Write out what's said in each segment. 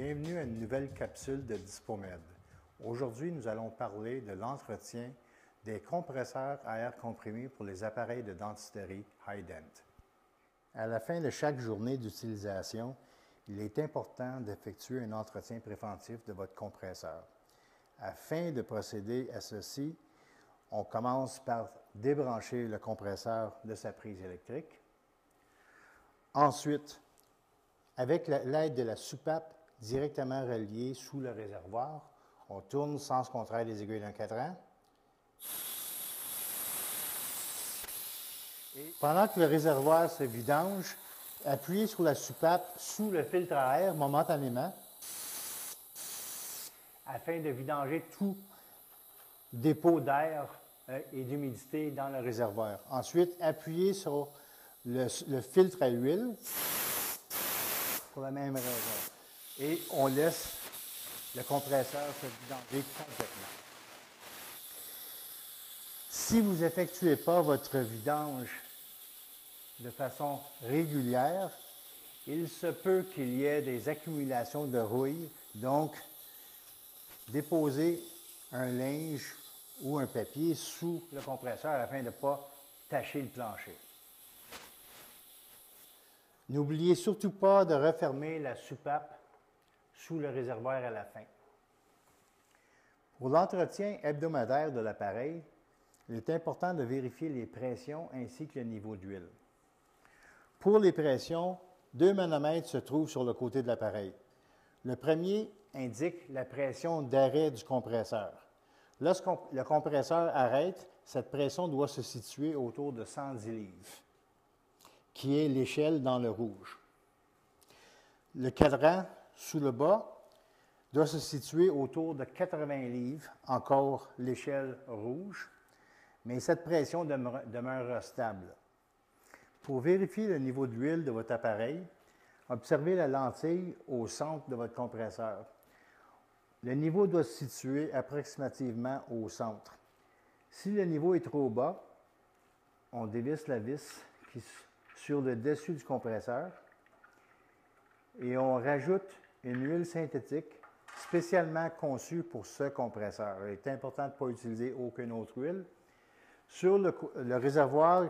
Bienvenue à une nouvelle capsule de Dispomed. Aujourd'hui, nous allons parler de l'entretien des compresseurs à air comprimé pour les appareils de dentisterie Hi-Dent. À la fin de chaque journée d'utilisation, il est important d'effectuer un entretien préventif de votre compresseur. Afin de procéder à ceci, on commence par débrancher le compresseur de sa prise électrique. Ensuite, avec l'aide de la soupape directement reliée sous le réservoir, on tourne sens contraire des aiguilles d'un cadran. Et pendant que le réservoir se vidange, appuyez sur la soupape sous le filtre à air momentanément afin de vidanger tout dépôt d'air et d'humidité dans le réservoir. Ensuite, appuyez sur le filtre à huile pour la même raison. Et on laisse le compresseur se vidanger complètement. Si vous n'effectuez pas votre vidange de façon régulière, il se peut qu'il y ait des accumulations de rouille. Donc, déposez un linge ou un papier sous le compresseur afin de ne pas tacher le plancher. N'oubliez surtout pas de refermer la soupape sous le réservoir à la fin. Pour l'entretien hebdomadaire de l'appareil, il est important de vérifier les pressions ainsi que le niveau d'huile. Pour les pressions, 2 manomètres se trouvent sur le côté de l'appareil. Le premier indique la pression d'arrêt du compresseur. Lorsque le compresseur arrête, cette pression doit se situer autour de 110 livres, qui est l'échelle dans le rouge. Le cadran sous le bas doit se situer autour de 80 livres, encore l'échelle rouge, mais cette pression demeure stable. Pour vérifier le niveau d'huile de votre appareil, observez la lentille au centre de votre compresseur. Le niveau doit se situer approximativement au centre. Si le niveau est trop bas, on dévisse la vis qui est sur le dessus du compresseur et on rajoute une huile synthétique spécialement conçue pour ce compresseur. Il est important de ne pas utiliser aucune autre huile. Sur le réservoir,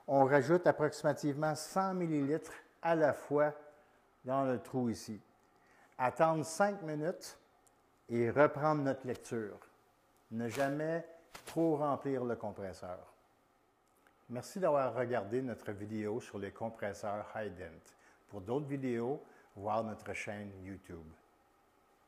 on rajoute approximativement 100 ml à la fois dans le trou ici. Attendre 5 minutes et reprendre notre lecture. Ne jamais trop remplir le compresseur. Merci d'avoir regardé notre vidéo sur les compresseurs Hi-Dent. Pour d'autres vidéos, voir notre chaîne YouTube.